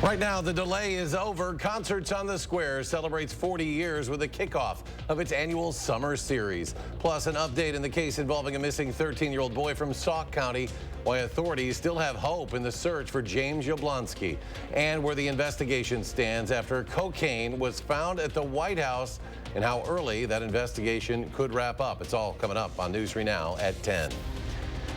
Right now, the delay is over. Concerts on the Square celebrates 40 years with the kickoff of its annual summer series. Plus, an update in the case involving a missing 13-year-old boy from Sauk County, why authorities still have hope in the search for James Yablonsky, and where the investigation stands after cocaine was found at the White House and how early that investigation could wrap up. It's all coming up on News 3 Now at 10.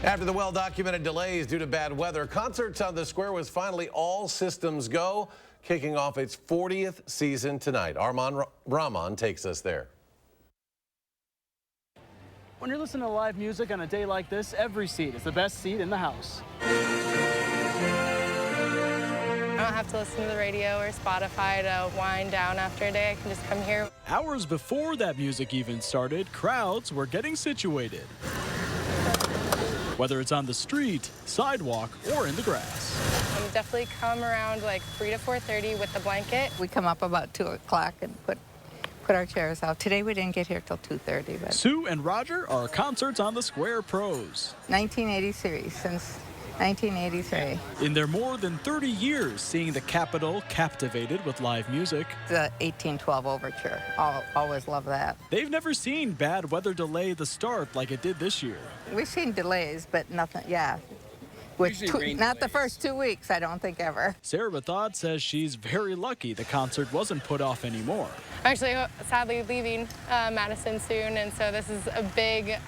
After the well-documented delays due to bad weather, Concerts on the Square was finally all systems go, kicking off its 40th season tonight. Arman Rahman takes us there. When you're listening to live music on a day like this, every seat is the best seat in the house. I don't have to listen to the radio or Spotify to wind down after a day. I can just come here. Hours before that music even started, crowds were getting situated. Whether it's on the street, sidewalk, or in the grass. Definitely come around like 3 to 4:30 with the blanket. We come up about 2 o'clock and put our chairs out. Today we didn't get here till 2:30. But Sue and Roger are Concerts on the Square pros. 1980 series, since 1983. In their more than 30 years, seeing the Capitol captivated with live music. The 1812 Overture, always love that. They've never seen bad weather delay the start like it did this year. We've seen delays, but nothing, yeah. Not the first 2 weeks, I don't think ever. Sarah Bathod says she's very lucky the concert wasn't put off anymore. I'm actually sadly leaving Madison soon, and so this is a big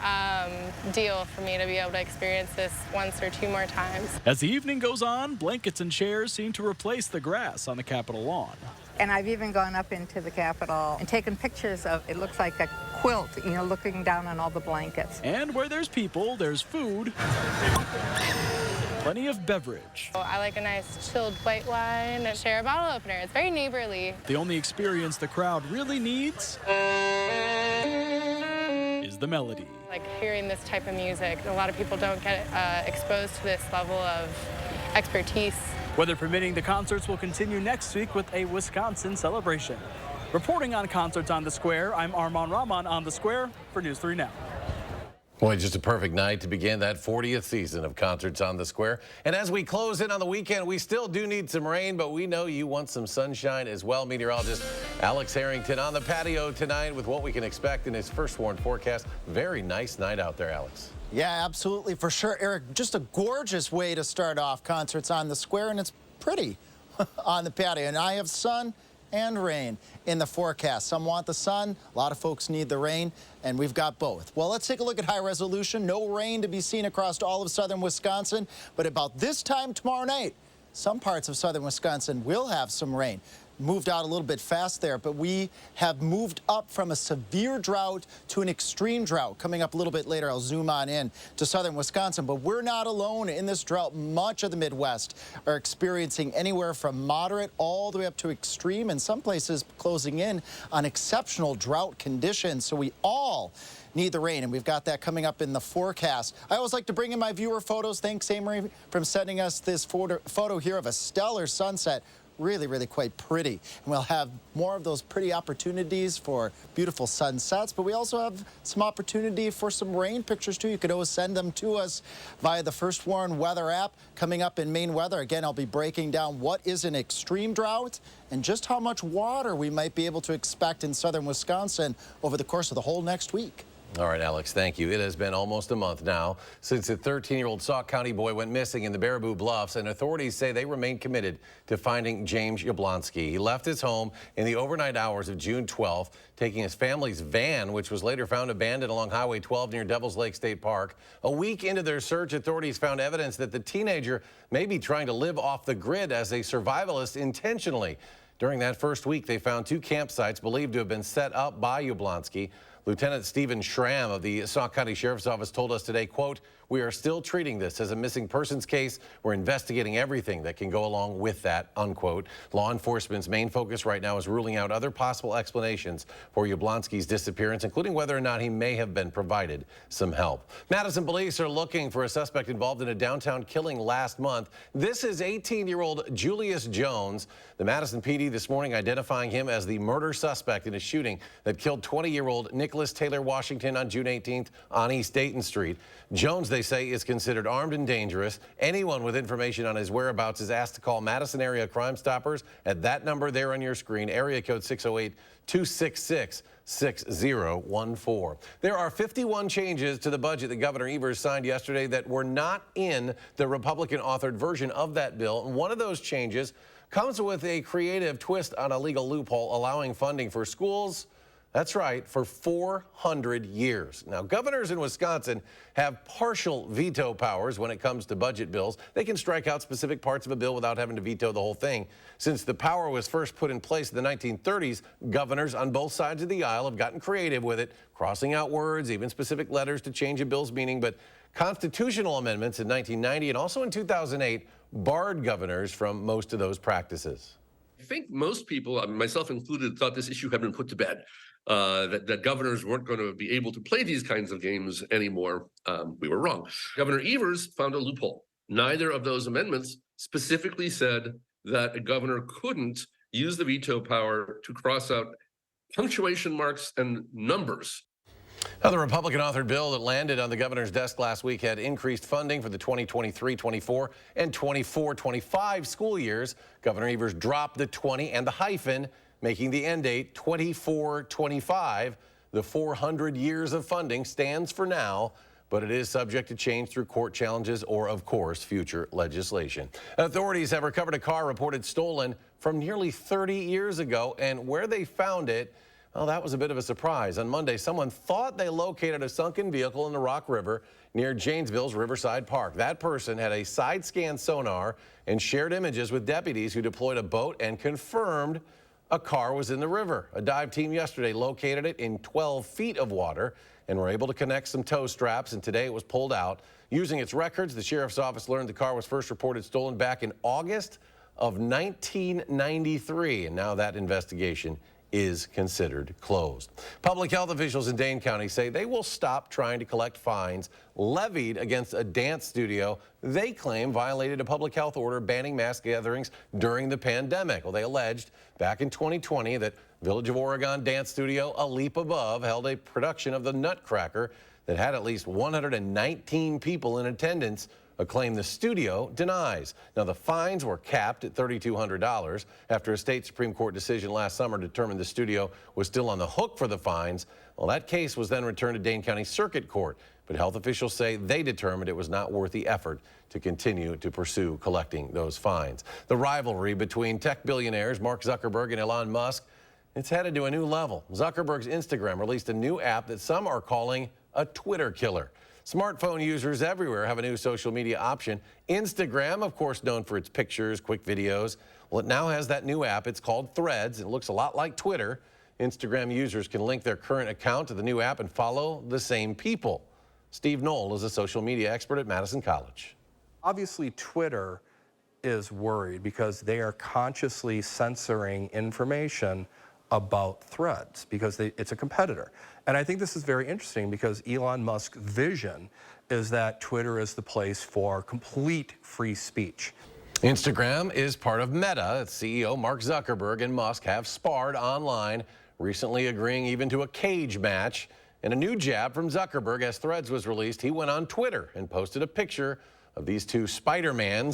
deal for me to be able to experience this once or 2 more times. As the evening goes on, blankets and chairs seem to replace the grass on the Capitol lawn. And I've even gone up into the Capitol and taken pictures of, it looks like a quilt, you know, looking down on all the blankets. And where there's people, there's food. Plenty of beverage. I like a nice chilled white wine and share a bottle opener. It's very neighborly. The only experience the crowd really needs is the melody. Like hearing this type of music, a lot of people don't get exposed to this level of expertise. Weather permitting, the concerts will continue next week with a Wisconsin celebration. Reporting on Concerts on the Square, I'm Arman Rahman on the Square for News 3 Now. Boy, just a perfect night to begin that 40th season of Concerts on the Square. And as we close in on the weekend, we still do need some rain, but we know you want some sunshine as well. Meteorologist Alex Harrington on the patio tonight with what we can expect in his first warned forecast. Very nice night out there, Alex. Yeah, absolutely, for sure, Eric. Just a gorgeous way to start off Concerts on the Square, and it's pretty on the patio. And I have sun and rain in the forecast. Some want the sun, a lot of folks need the rain, and we've got both. Well, let's take a look at high resolution. No rain to be seen across all of southern Wisconsin, but about this time tomorrow night, some parts of southern Wisconsin will have some rain. Moved out a little bit fast there, but we have moved up from a severe drought to an extreme drought. Coming up a little bit later, I'll zoom on in to southern Wisconsin, but we're not alone in this drought. Much of the Midwest are experiencing anywhere from moderate all the way up to extreme, and some places closing in on exceptional drought conditions. So we all need the rain, and we've got that coming up in the forecast. I always like to bring in my viewer photos. Thanks, Amory, for sending us this photo here of a stellar sunset. Really, really quite pretty. And we'll have more of those pretty opportunities for beautiful sunsets, but we also have some opportunity for some rain pictures too. You could always send them to us via the First Warn Weather app. Coming up in Maine Weather, again, I'll be breaking down what is an extreme drought and just how much water we might be able to expect in southern Wisconsin over the course of the whole next week. All right, Alex, thank you. It has been almost a month now since a 13-year-old Sauk County boy went missing in the Baraboo Bluffs, and authorities say they remain committed to finding James Yablonsky. He left his home in the overnight hours of June 12th, taking his family's van, which was later found abandoned along Highway 12 near Devil's Lake State Park. A week into their search, authorities found evidence that the teenager may be trying to live off the grid as a survivalist intentionally. During that first week, they found 2 campsites believed to have been set up by Yablonsky. Lieutenant Stephen Schramm of the Sauk County Sheriff's Office told us today, quote, "We are still treating this as a missing persons case. We're investigating everything that can go along with that," unquote. Law enforcement's main focus right now is ruling out other possible explanations for Yablonsky's disappearance, including whether or not he may have been provided some help. Madison police are looking for a suspect involved in a downtown killing last month. This is 18-year-old Julius Jones. The Madison PD this morning identifying him as the murder suspect in a shooting that killed 20-year-old Nicholas Taylor Washington on June 18th on East Dayton Street. Jones they say, is considered armed and dangerous. Anyone with information on his whereabouts is asked to call Madison area Crime Stoppers at that number there on your screen, area code 608-266-6014. There are 51 changes to the budget that Governor Evers signed yesterday that were not in the Republican-authored version of that bill. And one of those changes comes with a creative twist on a legal loophole allowing funding for schools. That's right, for 400 years. Now, governors in Wisconsin have partial veto powers when it comes to budget bills. They can strike out specific parts of a bill without having to veto the whole thing. Since the power was first put in place in the 1930s, governors on both sides of the aisle have gotten creative with it, crossing out words, even specific letters to change a bill's meaning. But constitutional amendments in 1990 and also in 2008 barred governors from most of those practices. I think most people, myself included, thought this issue had been put to bed. That governors weren't going to be able to play these kinds of games anymore. We were wrong. Governor Evers found a loophole. Neither of those amendments specifically said that a governor couldn't use the veto power to cross out punctuation marks and numbers. Now, the Republican-authored bill that landed on the governor's desk last week had increased funding for the 2023-24 and 24-25 school years. Governor Evers dropped the 20 and the hyphen, making the end date 24-25. The 400 years of funding stands for now, but it is subject to change through court challenges or, of course, future legislation. Authorities have recovered a car reported stolen from nearly 30 years ago, and where they found it, well, that was a bit of a surprise. On Monday, someone thought they located a sunken vehicle in the Rock River near Janesville's Riverside Park. That person had a side scan sonar and shared images with deputies who deployed a boat and confirmed a car was in the river. A dive team yesterday located it in 12 feet of water and were able to connect some tow straps, and today it was pulled out. Using its records, the sheriff's office learned the car was first reported stolen back in August of 1993, and now that investigation is considered closed. Public health officials in Dane County say they will stop trying to collect fines levied against a dance studio they claim violated a public health order banning mass gatherings during the pandemic. Well, they alleged back in 2020 that Village of Oregon dance studio A Leap Above held a production of the Nutcracker that had at least 119 people in attendance, a claim the studio denies. Now, the fines were capped at $3,200 after a state Supreme Court decision last summer determined the studio was still on the hook for the fines. Well, that case was then returned to Dane County Circuit Court, but health officials say they determined it was not worth the effort to continue to pursue collecting those fines. The rivalry between tech billionaires Mark Zuckerberg and Elon Musk, it's headed to a new level. Zuckerberg's Instagram released a new app that some are calling a Twitter killer. Smartphone users everywhere have a new social media option. Instagram, of course, known for its pictures, quick videos. Well, it now has that new app. It's called Threads. It looks a lot like Twitter. Instagram users can link their current account to the new app and follow the same people. Steve Knoll is a social media expert at Madison College. Obviously, Twitter is worried because they are consciously censoring information about Threads because it's a competitor. And I think this is very interesting because Elon Musk's vision is that Twitter is the place for complete free speech. Instagram is part of Meta. Its CEO Mark Zuckerberg and Musk have sparred online, recently agreeing even to a cage match. In a new jab from Zuckerberg as Threads was released, he went on Twitter and posted a picture of these two Spider-Men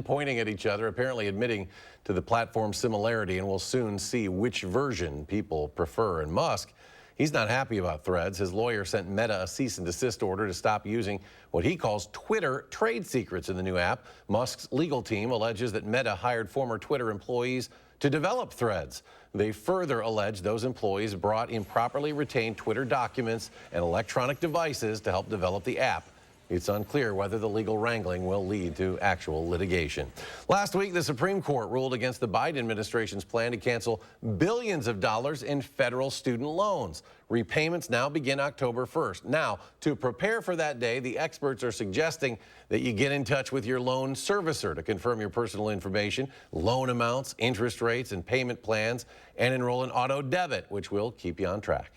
pointing at each other, apparently admitting to the platform's similarity, and we'll soon see which version people prefer. And Musk, he's not happy about Threads. His lawyer sent Meta a cease and desist order to stop using what he calls Twitter trade secrets in the new app. Musk's legal team alleges that Meta hired former Twitter employees to develop Threads. They further allege those employees brought improperly retained Twitter documents and electronic devices to help develop the app. It's unclear whether the legal wrangling will lead to actual litigation. Last week, the Supreme Court ruled against the Biden administration's plan to cancel billions of dollars in federal student loans. Repayments now begin October 1st. Now, to prepare for that day, the experts are suggesting that you get in touch with your loan servicer to confirm your personal information, loan amounts, interest rates, and payment plans, and enroll in auto debit, which will keep you on track.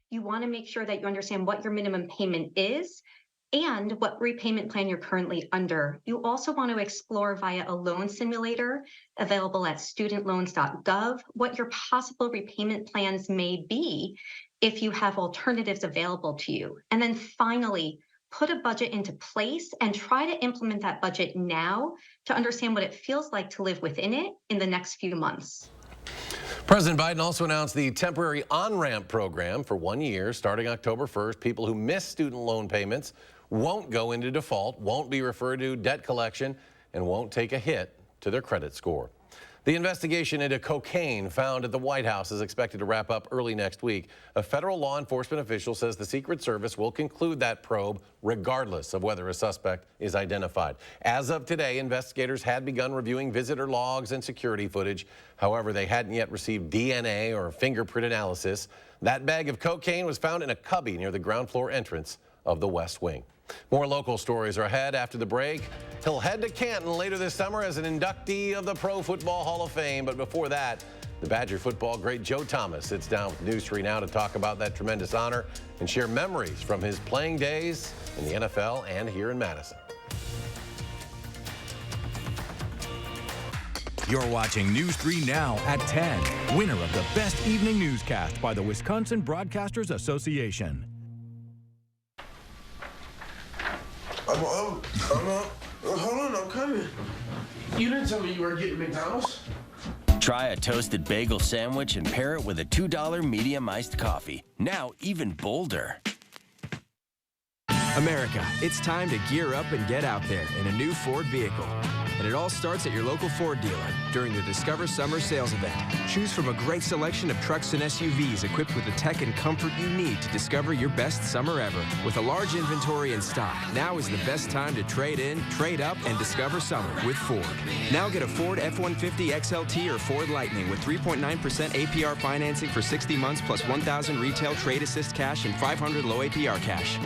You want to make sure that you understand what your minimum payment is and what repayment plan you're currently under. You also want to explore via a loan simulator available at studentloans.gov what your possible repayment plans may be if you have alternatives available to you. And then finally, put a budget into place and try to implement that budget now to understand what it feels like to live within it in the next few months. President Biden also announced the temporary on-ramp program for 1 year. Starting October 1st, people who miss student loan payments won't go into default, won't be referred to debt collection, and won't take a hit to their credit score. The investigation into cocaine found at the White House is expected to wrap up early next week. A federal law enforcement official says the Secret Service will conclude that probe regardless of whether a suspect is identified. As of today, investigators had begun reviewing visitor logs and security footage. However, they hadn't yet received DNA or fingerprint analysis. That bag of cocaine was found in a cubby near the ground floor entrance of the West Wing. More local stories are ahead after the break. He'll head to Canton later this summer as an inductee of the Pro Football Hall of Fame. But before that, the Badger football great Joe Thomas sits down with News 3 Now to talk about that tremendous honor and share memories from his playing days in the NFL and here in Madison. You're watching News 3 Now at 10. Winner of the Best Evening Newscast by the Wisconsin Broadcasters Association. Hold on, I'm coming. You didn't tell me you were getting McDonald's. Try a toasted bagel sandwich and pair it with a $2 medium iced coffee. Now even bolder. America, it's time to gear up and get out there in a new Ford vehicle. And it all starts at your local Ford dealer during the Discover Summer Sales Event. Choose from a great selection of trucks and SUVs equipped with the tech and comfort you need to discover your best summer ever. With a large inventory in stock, now is the best time to trade in, trade up, and discover summer with Ford. Now get a Ford F-150 XLT or Ford Lightning with 3.9% APR financing for 60 months plus $1,000 retail trade assist cash and $500 low APR cash.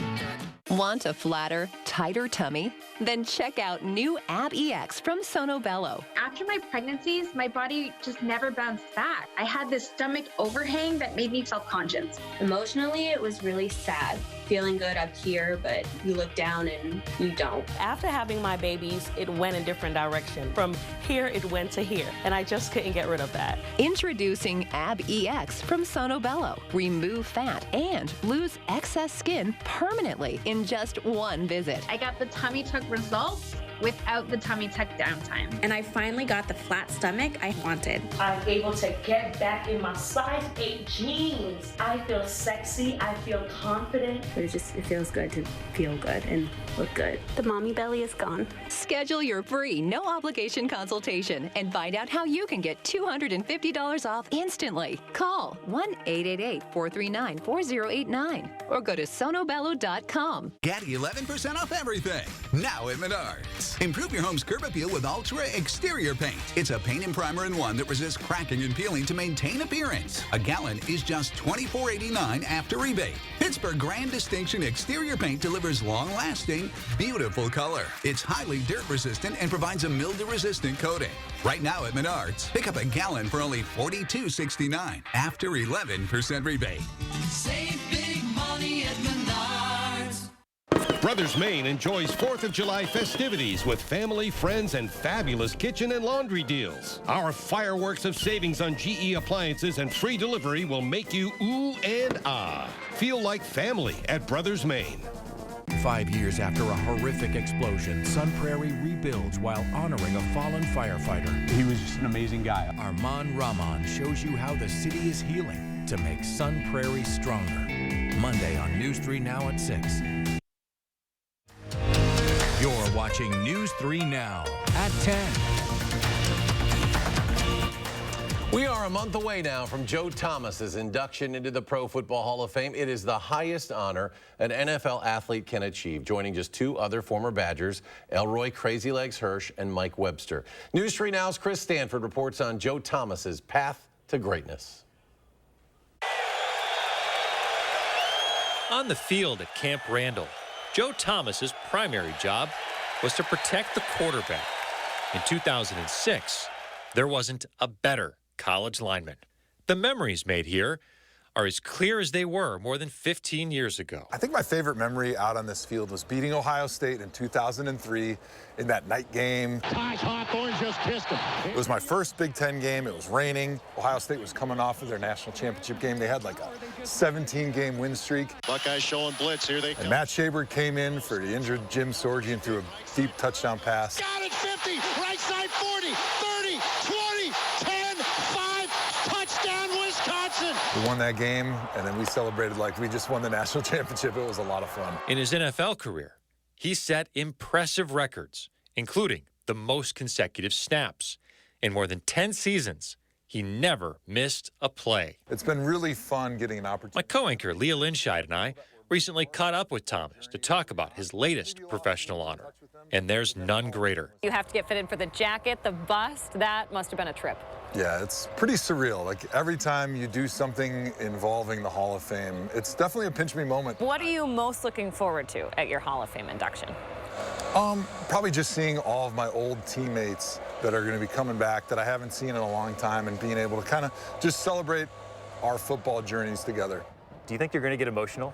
Want a flatter, tighter tummy? Then check out new Ab EX from Sono Bello. After my pregnancies, my body just never bounced back. I had this stomach overhang that made me self-conscious. Emotionally, it was really sad. Feeling good up here, but you look down and you don't. After having my babies, it went a different direction. From here, it went to here, and I just couldn't get rid of that. Introducing Ab EX from Sono Bello. Remove fat and lose excess skin permanently in just one visit. I got the tummy tuck results without the tummy tuck downtime. And I finally got the flat stomach I wanted. I'm able to get back in my size 8 jeans. I feel sexy, I feel confident. It feels good to feel good and look good. The mommy belly is gone. Schedule your free, no obligation consultation and find out how you can get $250 off instantly. Call 1-888-439-4089 or go to sonobello.com. Get 11% off everything now at Menards. Improve your home's curb appeal with Ultra Exterior Paint. It's a paint and primer in one that resists cracking and peeling to maintain appearance. A gallon is just $24.89 after rebate. Pittsburgh Grand Distinction Exterior Paint delivers long-lasting, beautiful color. It's highly dirt-resistant and provides a mildew-resistant coating. Right now at Menards, pick up a gallon for only $42.69 after 11% rebate. Save big money at Menards. Brothers Maine enjoys 4th of July festivities with family, friends, and fabulous kitchen and laundry deals. Our fireworks of savings on GE appliances and free delivery will make you ooh and ah. Feel like family at Brothers Maine. 5 years after a horrific explosion, Sun Prairie rebuilds while honoring a fallen firefighter. He was just an amazing guy. Armand Rahman shows you how the city is healing to make Sun Prairie stronger. Monday on News 3 Now at 6. You're watching News 3 Now at 10. We are a month away now from Joe Thomas's induction into the Pro Football Hall of Fame. It is the highest honor an NFL athlete can achieve, joining just 2 other former Badgers, Elroy Crazy Legs Hirsch and Mike Webster. News 3 Now's Chris Stanford reports on Joe Thomas's path to greatness. On the field at Camp Randall, Joe Thomas's primary job was to protect the quarterback. In 2006, there wasn't a better college lineman. The memories made here are as clear as they were more than 15 years ago. I think my favorite memory out on this field was beating Ohio State in 2003 in that night game. Hawthorne just kissed him. It was my first Big Ten game. It was raining. Ohio State was coming off of their national championship game. They had like a 17-game win streak. Buckeyes showing blitz. Here they come. And Matt Shaber came in for the injured Jim Sorgi and threw a deep touchdown pass. Got it, 50, right side 40, 30, 20, 10, 5, touchdown Wisconsin. We won that game, and then we celebrated like we just won the national championship. It was a lot of fun. In his NFL career, he set impressive records, including the most consecutive snaps. In more than 10 seasons, he never missed a play. It's been really fun getting an opportunity. My co-anchor, Leah Linscheid, and I recently caught up with Thomas to talk about his latest professional honor. And there's none greater. You have to get fitted for the jacket, the bust. That must have been a trip. Yeah, it's pretty surreal. Like every time you do something involving the Hall of Fame, it's definitely a pinch me moment. What are you most looking forward to at your Hall of Fame induction? Probably just seeing all of my old teammates that are going to be coming back that I haven't seen in a long time and being able to kind of just celebrate our football journeys together. Do you think you're going to get emotional?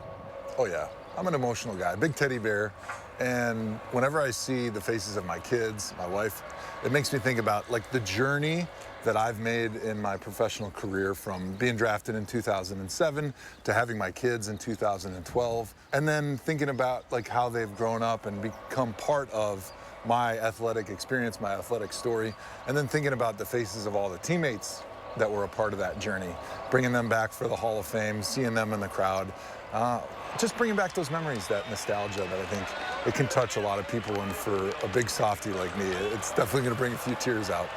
Oh, yeah. I'm an emotional guy, big teddy bear. And whenever I see the faces of my kids, my wife, it makes me think about like the journey that I've made in my professional career, from being drafted in 2007 to having my kids in 2012, and then thinking about like how they've grown up and become part of my athletic experience, my athletic story, and then thinking about the faces of all the teammates that were a part of that journey, bringing them back for the Hall of Fame, seeing them in the crowd, just bringing back those memories, that nostalgia that I think it can touch a lot of people. And for a big softie like me, it's definitely going to bring a few tears out.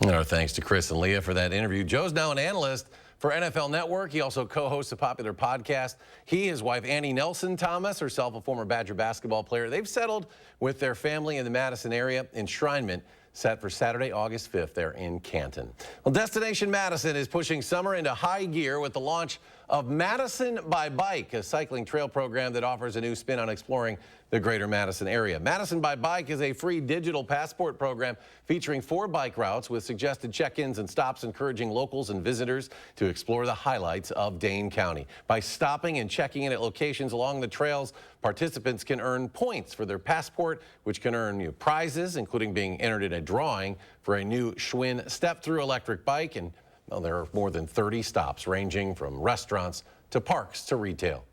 And our thanks to Chris and Leah for that interview. Joe's now an analyst for NFL Network. He also co-hosts a popular podcast. He, his wife, Annie Nelson Thomas, herself a former Badger basketball player. They've settled with their family in the Madison area. Enshrinement set for Saturday, August 5th there in Canton. Well, Destination Madison is pushing summer into high gear with the launch of Madison by Bike, a cycling trail program that offers a new spin on exploring the greater Madison area. Madison by Bike is a free digital passport program featuring 4 bike routes with suggested check-ins and stops, encouraging locals and visitors to explore the highlights of Dane County. By stopping and checking in at locations along the trails, participants can earn points for their passport, which can earn prizes, including being entered in a drawing for a new Schwinn step-through electric bike. And well, there are more than 30 stops ranging from restaurants to parks to retail.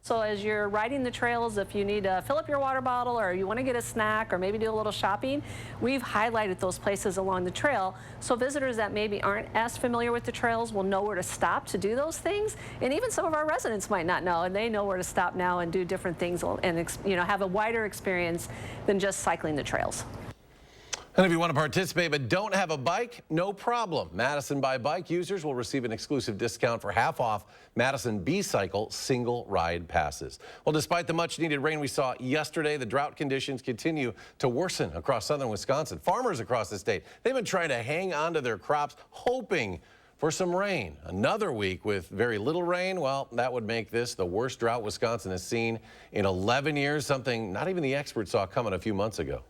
So as you're riding the trails, if you need to fill up your water bottle or you want to get a snack or maybe do a little shopping, we've highlighted those places along the trail so visitors that maybe aren't as familiar with the trails will know where to stop to do those things. And even some of our residents might not know, and they know where to stop now and do different things and have a wider experience than just cycling the trails. And if you want to participate but don't have a bike, no problem. Madison by Bike users will receive an exclusive discount for half off Madison B-Cycle single ride passes. Well, despite the much needed rain we saw yesterday, the drought conditions continue to worsen across southern Wisconsin. Farmers across the state, they've been trying to hang on to their crops, hoping for some rain. Another week with very little rain, well, that would make this the worst drought Wisconsin has seen in 11 years, something not even the experts saw coming a few months ago.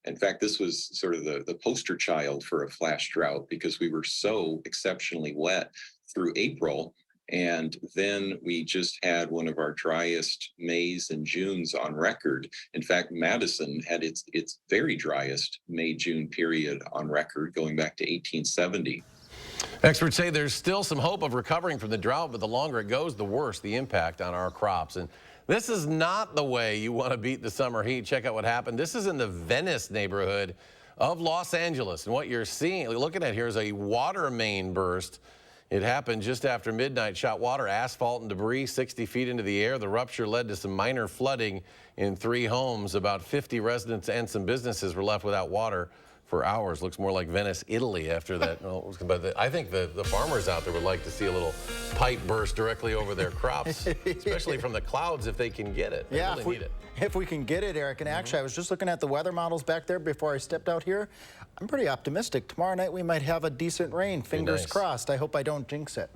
In fact, this was sort of the poster child for a flash drought because we were so exceptionally wet through April. And then we just had one of our driest Mays and Junes on record. In fact, Madison had its very driest May-June period on record going back to 1870. Experts say there's still some hope of recovering from the drought, but the longer it goes, the worse the impact on our crops. And this is not the way you want to beat the summer heat. Check out what happened. This is in the Venice neighborhood of Los Angeles. And what you're looking at here is a water main burst. It happened just after midnight, shot water, asphalt, and debris 60 feet into the air. The rupture led to some minor flooding in 3 homes. About 50 residents and some businesses were left without water for hours. Looks more like Venice, Italy after that. But I think the farmers out there would like to see a little pipe burst directly over their crops, especially from the clouds if they can get it. They really need it. If we can get it, Eric. And actually, I was just looking at the weather models back there before I stepped out here. I'm pretty optimistic. Tomorrow night we might have a decent rain. Fingers crossed. I hope I don't jinx it.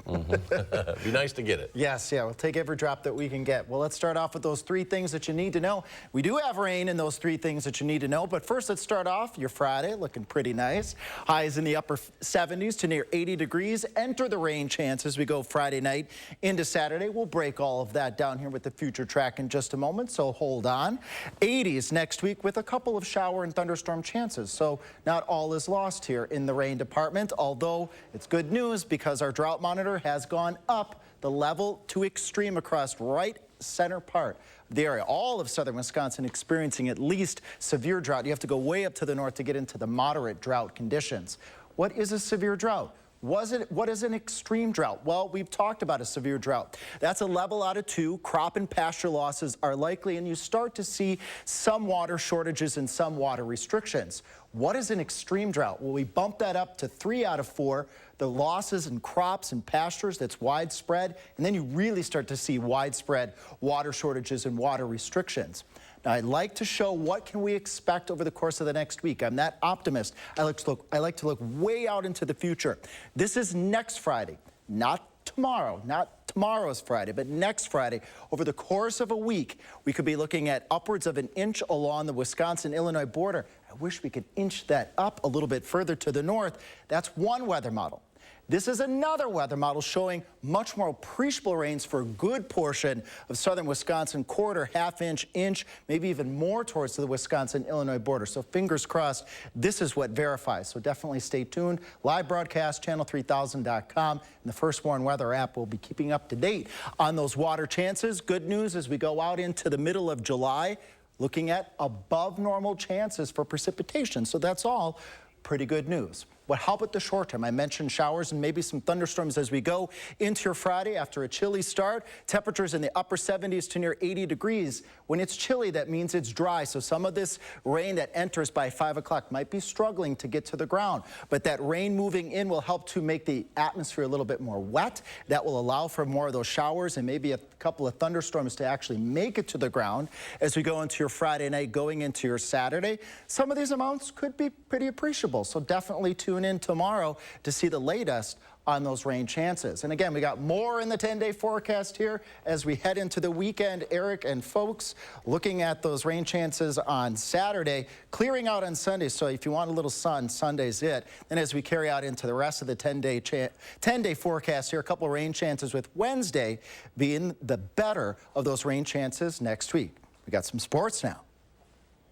Be nice to get it. Yes, yeah. We'll take every drop that we can get. Well, let's start off with those 3 things that you need to know. We do have rain in those 3 things that you need to know. But first, let's start off your Friday. looking pretty nice. Highs in the upper 70s to near 80 degrees. Enter the rain chance as we go Friday night into Saturday. We'll break all of that down here with the future track in just a moment, so hold on. 80s next week with a couple of shower and thunderstorm chances, so not all is lost here in the rain department, although it's good news because our drought monitor has gone up the level to extreme across right center part of the area. All of southern Wisconsin experiencing at least severe drought. You have to go way up to the north to get into the moderate drought conditions. What is a severe drought? What is an extreme drought? Well, we've talked about a severe drought. That's a level out of 2. Crop and pasture losses are likely, and you start to see some water shortages and some water restrictions. What is an extreme drought? Well, we bump that up to 3 out of 4. The losses in crops and pastures, that's widespread, and then you really start to see widespread water shortages and water restrictions. Now, I'd like to show what can we expect over the course of the next week. I'm that optimist. I like to look way out into the future. This is next Friday, not tomorrow, not tomorrow's Friday, but next Friday. Over the course of a week, we could be looking at upwards of an inch along the Wisconsin-Illinois border. I wish we could inch that up a little bit further to the north. That's one weather model. This is another weather model showing much more appreciable rains for a good portion of southern Wisconsin, quarter, half-inch, inch, maybe even more towards the Wisconsin-Illinois border. So fingers crossed, this is what verifies. So definitely stay tuned. Live broadcast, channel3000.com, and the First Warn Weather app will be keeping up to date on those water chances. Good news as we go out into the middle of July, looking at above normal chances for precipitation. So that's all pretty good news. But how about the short term? I mentioned showers and maybe some thunderstorms as we go into your Friday after a chilly start. Temperatures in the upper 70s to near 80 degrees. When it's chilly, that means it's dry. So some of this rain that enters by 5 o'clock might be struggling to get to the ground. But that rain moving in will help to make the atmosphere a little bit more wet. That will allow for more of those showers and maybe a couple of thunderstorms to actually make it to the ground as we go into your Friday night, going into your Saturday. Some of these amounts could be pretty appreciable. So definitely tune in tomorrow to see the latest on those rain chances. And again, we got more in the 10-day forecast here as we head into the weekend. Eric and folks, looking at those rain chances on Saturday, clearing out on Sunday. So if you want a little sun, Sunday's it. Then as we carry out into the rest of the 10-day forecast here, a couple of rain chances with Wednesday being the better of those rain chances next week. We got some sports now.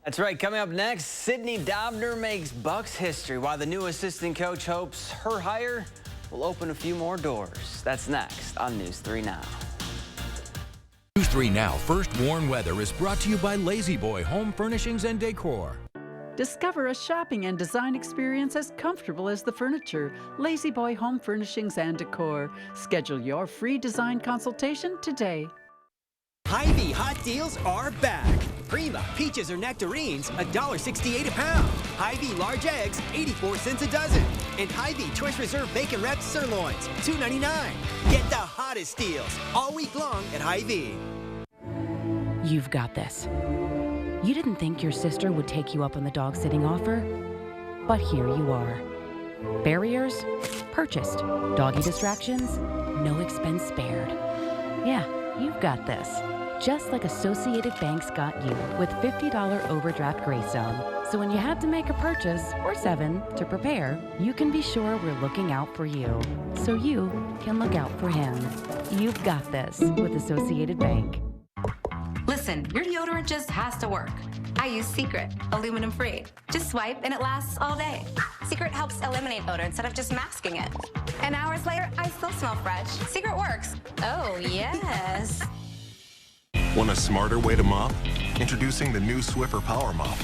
That's right. Coming up next, Sydney Dobner makes Bucks history while the new assistant coach hopes her hire will open a few more doors. That's next on News 3 Now. News 3 Now First Warn Weather is brought to you by Lazy Boy Home Furnishings and Decor. Discover a shopping and design experience as comfortable as the furniture. Lazy Boy Home Furnishings and Decor. Schedule your free design consultation today. Hy-Vee hot deals are back. Prima peaches or nectarines, $1.68 a pound. Hy-Vee large eggs, 84 cents a dozen. And Hy-Vee Choice Reserve Bacon Wrapped Sirloins, $2.99. Get the hottest deals all week long at Hy-Vee. You've got this. You didn't think your sister would take you up on the dog sitting offer, but here you are. Barriers? Purchased. Doggy distractions? No expense spared. Yeah, you've got this. Just like Associated Bank's got you with $50 overdraft grace zone. So when you have to make a purchase, or 7, to prepare, you can be sure we're looking out for you. So you can look out for him. You've got this with Associated Bank. Listen, your deodorant just has to work. I use Secret, aluminum free. Just swipe and it lasts all day. Secret helps eliminate odor instead of just masking it. And hours later, I still smell fresh. Secret works. Oh, yes. Want a smarter way to mop? Introducing the new Swiffer Power Mop.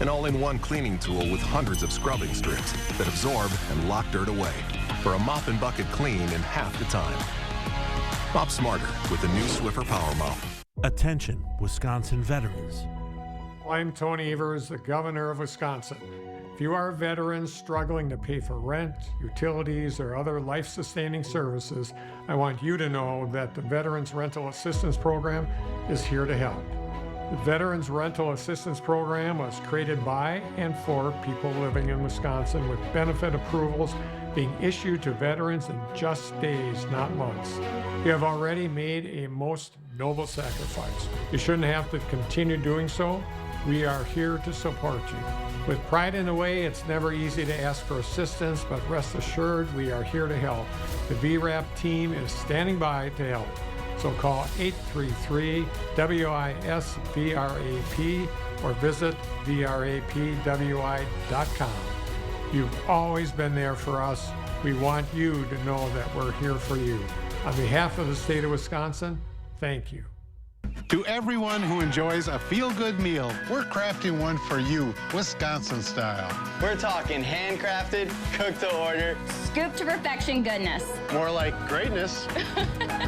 An all-in-one cleaning tool with hundreds of scrubbing strips that absorb and lock dirt away for a mop and bucket clean in half the time. Mop smarter with the new Swiffer Power Mop. Attention, Wisconsin veterans. I'm Tony Evers, the governor of Wisconsin. If you are a veteran struggling to pay for rent, utilities, or other life-sustaining services, I want you to know that the Veterans Rental Assistance Program is here to help. The Veterans Rental Assistance Program was created by and for people living in Wisconsin, with benefit approvals being issued to veterans in just days, not months. You have already made a most noble sacrifice. You shouldn't have to continue doing so. we are here to support you. With pride in the way, it's never easy to ask for assistance, but rest assured we are here to help. The VRAP team is standing by to help. So call 833-WISC-VRAP or visit VRAPWI.com. You've always been there for us. We want you to know that we're here for you. On behalf of the state of Wisconsin, thank you. To everyone who enjoys a feel-good meal, we're crafting one for you, Wisconsin style. We're talking handcrafted, cooked to order. Scoop to perfection goodness. More like greatness.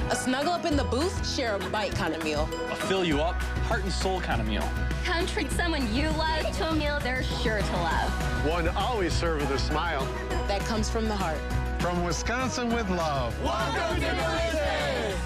A snuggle up in the booth, share a bite kind of meal. A fill you up, heart and soul kind of meal. Come treat someone you love to a meal they're sure to love. One always served with a smile. That comes from the heart. From Wisconsin with love. Welcome to Delicious!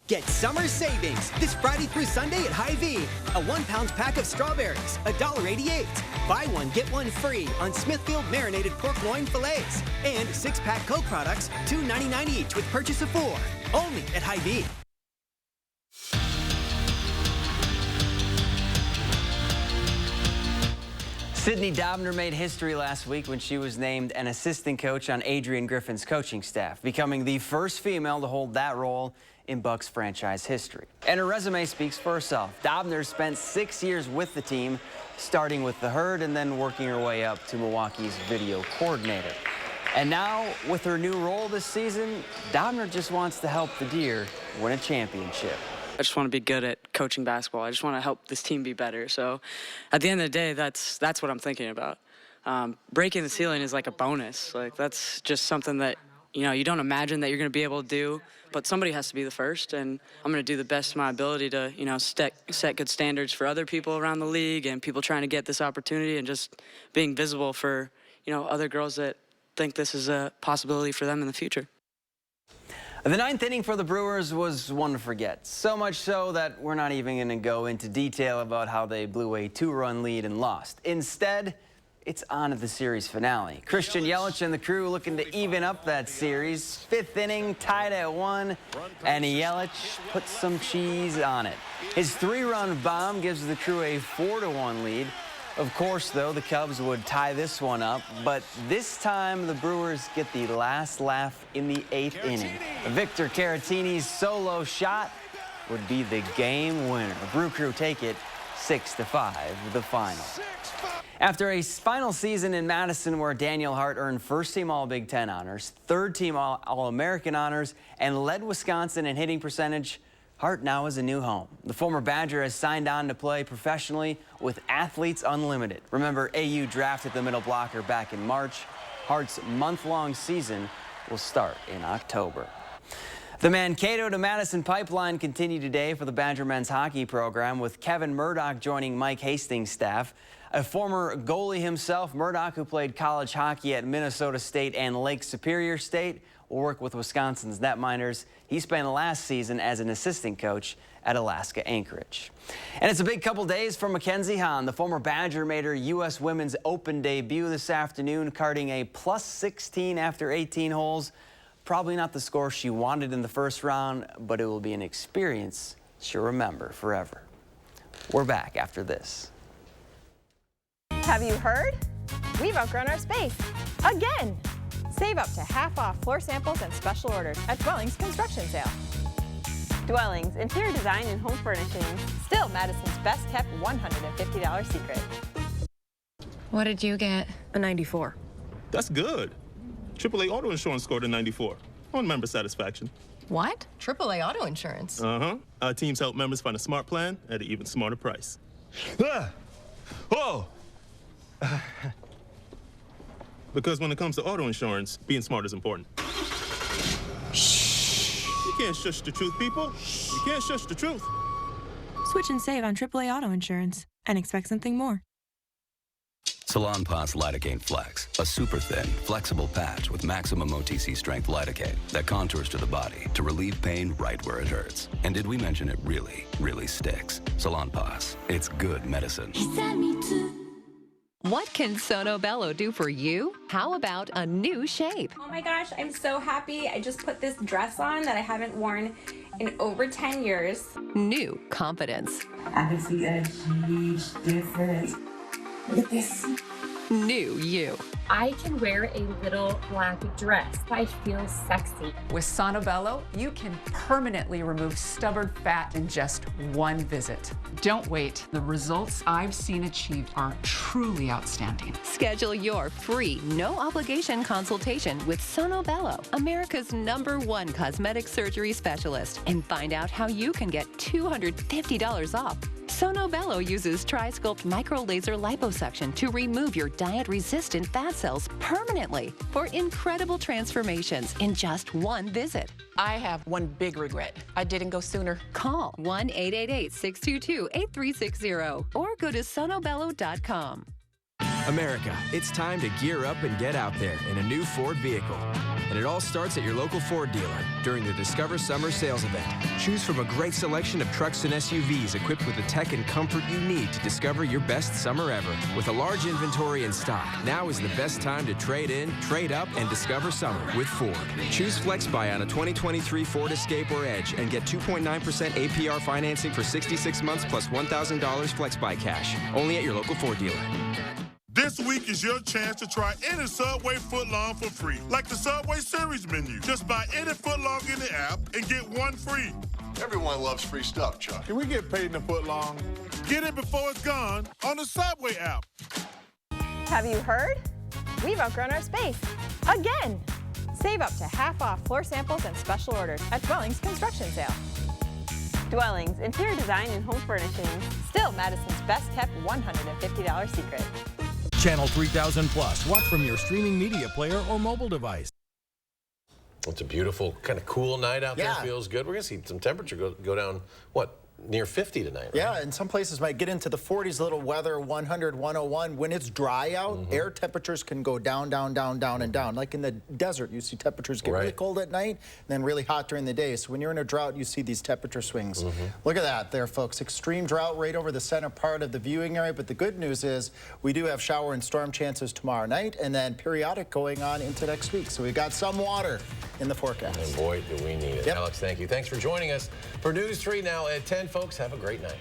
Get summer savings this Friday through Sunday at Hy-Vee. A 1-pound pack of strawberries, $1.88. Buy one, get one free on Smithfield marinated pork loin fillets. And 6-pack Coke products, $2.99 each with purchase of 4. Only at Hy-Vee. Sydney Dobner made history last week when she was named an assistant coach on Adrian Griffin's coaching staff, becoming the first female to hold that role in Bucks franchise history. And her resume speaks for herself. Dobner spent 6 years with the team, starting with the Herd and then working her way up to Milwaukee's video coordinator. And now, with her new role this season, Dobner just wants to help the Deer win a championship. I just want to be good at coaching basketball. I just want to help this team be better. So at the end of the day, that's what I'm thinking about. Breaking the ceiling is like a bonus. Like that's just something that, you don't imagine that you're going to be able to do, but somebody has to be the first. And I'm going to do the best of my ability to, set good standards for other people around the league and people trying to get this opportunity and just being visible for, other girls that think this is a possibility for them in the future. The ninth inning for the Brewers was one to forget. So much so that we're not even going to go into detail about how they blew a 2-run lead and lost. Instead, it's on to the series finale. Christian Yelich and the crew looking to even up that series. Fifth inning, tied at 1, and Yelich put some cheese on it. His 3-run bomb gives the crew a 4-1 lead. Of course, though, the Cubs would tie this one up, but this time the Brewers get the last laugh in the 8th inning. Victor Caratini's solo shot would be the game winner. Brew Crew take it 6-5, the final. After a final season in Madison where Daniel Hart earned first-team All-Big Ten honors, third-team All-American honors, and led Wisconsin in hitting percentage, Hart now has a new home. The former Badger has signed on to play professionally with Athletes Unlimited. Remember, AU drafted the middle blocker back in March. Hart's month-long season will start in October. The Mankato to Madison pipeline continued today for the Badger men's hockey program, with Kevin Murdoch joining Mike Hastings' staff. A former goalie himself, Murdoch, who played college hockey at Minnesota State and Lake Superior State, will work with Wisconsin's netminders. He spent last season as an assistant coach at Alaska Anchorage. And it's a big couple days for Mackenzie Hahn. The former Badger made her U.S. Women's Open debut this afternoon, carding a +16 after 18 holes. Probably not the score she wanted in the first round, but it will be an experience she'll remember forever. We're back after this. Have you heard? We've outgrown our space. Again! Save up to half off floor samples and special orders at Dwellings Construction Sale. Dwellings, interior design and home furnishings. Still Madison's best kept $150 secret. What did you get? A 94. That's good. AAA Auto Insurance scored a 94 on member satisfaction. What? AAA Auto Insurance? Uh-huh. Our teams help members find a smart plan at an even smarter price. Oh! Because when it comes to auto insurance, being smart is important. Shh. You can't shush the truth, people. You can't shush the truth. Switch and save on AAA Auto Insurance and expect something more. Salonpas Lidocaine Flex, a super thin, flexible patch with maximum OTC strength lidocaine that contours to the body to relieve pain right where it hurts. And did we mention it really, really sticks? Salonpas, it's good medicine. What can Sono Bello do for you? How about a new shape? Oh my gosh, I'm so happy. I just put this dress on that I haven't worn in over 10 years. New confidence. I can see a huge difference. Look at this. New you. I can wear a little black dress. I feel sexy. With Sono Bello, you can permanently remove stubborn fat in just one visit. Don't wait. The results I've seen achieved are truly outstanding. Schedule your free, no-obligation consultation with Sono Bello, America's #1 cosmetic surgery specialist, and find out how you can get $250 off. Sono Bello uses Tri-Sculpt micro-laser liposuction to remove your diet-resistant fat cells permanently for incredible transformations in just one visit. I have one big regret. I didn't go sooner. Call 1-888-622-8360 or go to sonobello.com. America, it's time to gear up and get out there in a new Ford vehicle. And it all starts at your local Ford dealer during the Discover Summer Sales Event. Choose from a great selection of trucks and SUVs equipped with the tech and comfort you need to discover your best summer ever. With a large inventory in stock, now is the best time to trade in, trade up, and discover summer with Ford. Choose FlexBuy on a 2023 Ford Escape or Edge and get 2.9% APR financing for 66 months plus $1,000 FlexBuy cash. Only at your local Ford dealer. This week is your chance to try any Subway footlong for free, like the Subway Series menu. Just buy any footlong in the app and get one free. Everyone loves free stuff, Chuck. Can we get paid in a footlong? Get it before it's gone on the Subway app. Have you heard? We've outgrown our space. Again! Save up to half off floor samples and special orders at Dwellings Construction Sale. Dwellings, interior design and home furnishings. Still Madison's best kept $150 secret. Channel 3000 Plus. Watch from your streaming media player or mobile device. It's a beautiful, kind of cool night out there. Yeah. Feels good. We're going to see some temperature go down, what, near 50 tonight, right? Yeah, and some places might get into the 40s, a little weather, 100, 101. When it's dry out, air temperatures can go down, down, down, down, and down. Like in the desert, you see temperatures get really cold at night and then really hot during the day. So when you're in a drought, you see these temperature swings. Look at that there, folks. Extreme drought right over the center part of the viewing area. But the good news is we do have shower and storm chances tomorrow night and then periodic going on into next week. So we've got some water in the forecast. And boy, do we need it. Alex, thank you. Thanks for joining us for News 3 now at 10. Folks, have a great night.